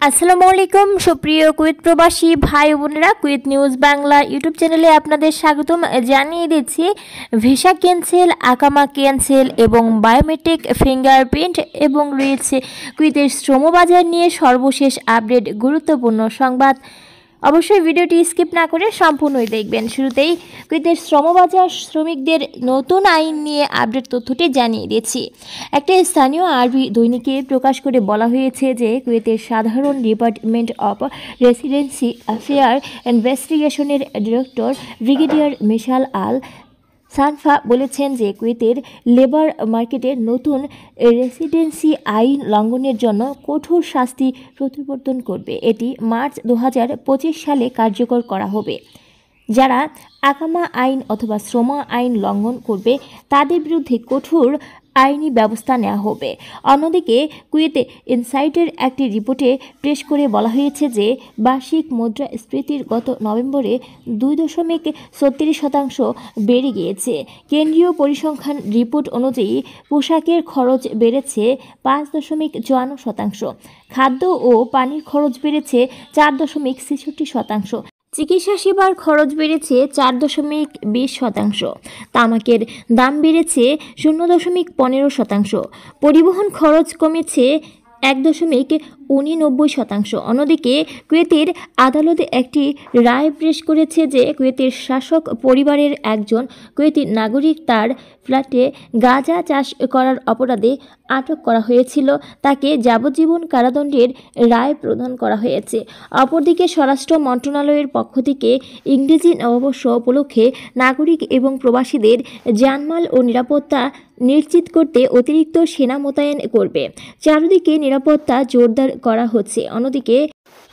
আসসালামু আলাইকুম সুপ্রিয় কুয়েত প্রবাসী ভাই বোনেরা, কুয়েত নিউজ বাংলা ইউটিউব চ্যানেলে আপনাদের স্বাগতম জানিয়ে দিচ্ছি। ভিসা ক্যান্সেল, আকামা ক্যান্সেল এবং বায়োমেট্রিক ফিঙ্গারপ্রিন্ট এবং রয়েছে কুয়েতের শ্রমবাজার নিয়ে সর্বশেষ আপডেট, গুরুত্বপূর্ণ সংবাদ। অবশ্যই ভিডিওটি স্কিপ না করে সম্পূর্ণই দেখবেন। শুরুতেই কুয়েতের শ্রমবাজার শ্রমিকদের নতুন আইন নিয়ে আপডেট তথ্যটি জানিয়ে দিচ্ছি। একটা স্থানীয় আরবি দৈনিকে প্রকাশ করে বলা হয়েছে যে কুয়েতের সাধারণ ডিপার্টমেন্ট অফ রেসিডেন্সি অ্যাফেয়ার ইনভেস্টিগেশনের ডিরেক্টর ব্রিগেডিয়ার মিশাল আল সানফা বলেছেন যে কুয়েতের লেবার মার্কেটে নতুন রেসিডেন্সি আইন লঙ্ঘনের জন্য কঠোর শাস্তি প্রবর্তন করবে। এটি মার্চ 2025 সালে কার্যকর করা হবে। যারা আকামা আইন অথবা শ্রম আইন লঙ্ঘন করবে তাদের বিরুদ্ধে কঠোর আইনি ব্যবস্থা নেওয়া হবে। অন্যদিকে কুয়েতে ইনসাইটের একটি রিপোর্টে পেশ করে বলা হয়েছে যে বার্ষিক মুদ্রাস্ফীতির গত নভেম্বরে 2.36% বেড়ে গিয়েছে। কেন্দ্রীয় পরিসংখ্যান রিপোর্ট অনুযায়ী পোশাকের খরচ বেড়েছে 5.54%, খাদ্য ও পানির খরচ বেড়েছে 4.66%, চিকিৎসা সেবার খরচ বেড়েছে 4.20%, তামাকের দাম বেড়েছে 0.15%, পরিবহন খরচ কমেছে 1.89%। অন্যদিকে কুয়েতের আদালতে একটি রায় পেশ করেছে যে কুয়েতের শাসক পরিবারের একজন কুয়েতি নাগরিক তার ফ্ল্যাটে গাঁজা চাষ করার অপরাধে আটক করা হয়েছিল, তাকে যাবজ্জীবন কারাদণ্ডের রায় প্রদান করা হয়েছে। অপরদিকে স্বরাষ্ট্র মন্ত্রণালয়ের পক্ষ থেকে ইংরেজি নববর্ষ উপলক্ষে নাগরিক এবং প্রবাসীদের জানমাল ও নিরাপত্তা নিশ্চিত করতে অতিরিক্ত সেনা মোতায়েন করবে। চারদিকে নিরাপত্তা জোরদার করা হচ্ছে। অন্যদিকে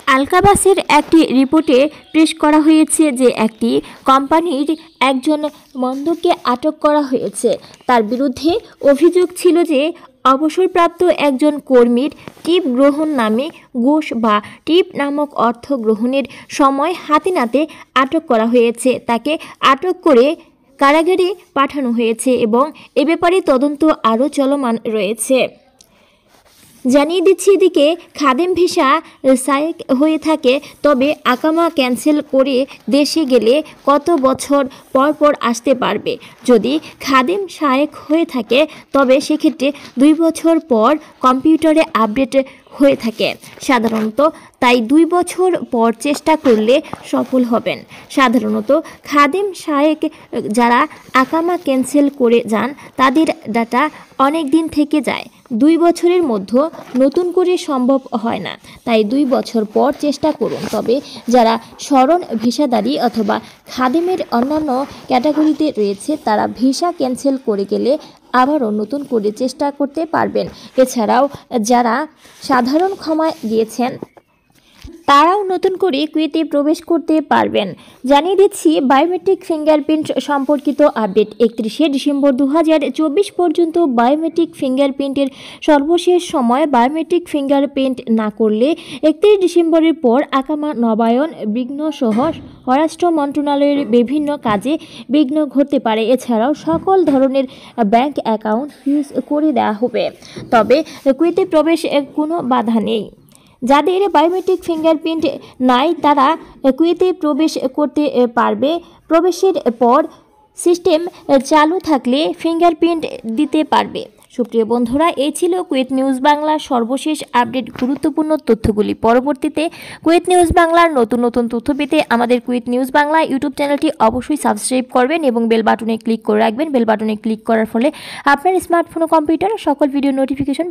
আলকাবাসের একটি রিপোর্টে পেশ করা হয়েছে যে একটি কোম্পানির একজন মন্দকে আটক করা হয়েছে। তার বিরুদ্ধে অভিযোগ ছিল যে অবসরপ্রাপ্ত একজন কর্মীর টিপ গ্রহণ নামে ঘোষ বা টিপ নামক অর্থ গ্রহণের সময় হাতে নাতে আটক করা হয়েছে। তাকে আটক করে কারাগারে পাঠানো হয়েছে এবং এ ব্যাপারে তদন্ত আরও চলমান রয়েছে। জানিয়ে দিচ্ছি, এদিকে খাদেম ভিসা সায়েক হয়ে থাকে তবে আকামা ক্যান্সেল করে দেশে গেলে কত বছর পর পর আসতে পারবে। যদি খাদেম সায়েক হয়ে থাকে তবে সেক্ষেত্রে 2 বছর পর কম্পিউটারে আপডেট হয়ে থাকে সাধারণত, তাই 2 বছর পর চেষ্টা করলে সফল হবেন। সাধারণত খাদেম সায়েক যারা আকামা ক্যান্সেল করে যান তাদের ডাটা অনেক দিন থেকে যায়, 2 বছরের মধ্যে নতুন করে সম্ভব হয় না, তাই 2 বছর পর চেষ্টা করুন। তবে যারা স্মরণ ভিসাদারী অথবা খাদেমের অন্যান্য ক্যাটাগরিতে রয়েছে তারা ভিসা ক্যান্সেল করে গেলে আবারও নতুন করে চেষ্টা করতে পারবেন। এছাড়াও যারা সাধারণ ক্ষমা গিয়েছেন তারাও নতুন করে কুয়েতে প্রবেশ করতে পারবেন। জানিয়ে দিচ্ছি বায়োমেট্রিক ফিঙ্গারপ্রিন্ট সম্পর্কিত আপডেট। 31শে ডিসেম্বর 2024 পর্যন্ত বায়োমেট্রিক ফিঙ্গারপ্রিন্টের সর্বশেষ সময়। বায়োমেট্রিক ফিঙ্গারপ্রিন্ট না করলে 31 ডিসেম্বরের পর আকামা নবায়ন বিঘ্ন সহ স্বরাষ্ট্র মন্ত্রণালয়ের বিভিন্ন কাজে বিঘ্ন ঘটতে পারে। এছাড়াও সকল ধরনের ব্যাংক অ্যাকাউন্ট ফ্রিজ করে দেওয়া হবে। তবে কুয়েতে প্রবেশ কোনো বাধা নেই। যাদের বায়োমেট্রিক ফিঙ্গারপ্রিন্ট নাই তারা কুয়েতে প্রবেশ করতে পারবে। প্রবেশের পর সিস্টেম চালু থাকলে ফিঙ্গারপ্রিন্ট দিতে পারবে। সুপ্রিয় বন্ধুরা, এই ছিল কুয়েত নিউজ বাংলার সর্বশেষ আপডেট, গুরুত্বপূর্ণ তথ্যগুলি। পরবর্তীতে কুয়েত নিউজ বাংলার নতুন নতুন তথ্য পেতে আমাদের কুয়েত নিউজ বাংলা ইউটিউব চ্যানেলটি অবশ্যই সাবস্ক্রাইব করবেন এবং বেল বাটনে ক্লিক করে রাখবেন। বেল বাটনে ক্লিক করার ফলে আপনার স্মার্টফোন ও কম্পিউটারে সকল ভিডিও নোটিফিকেশন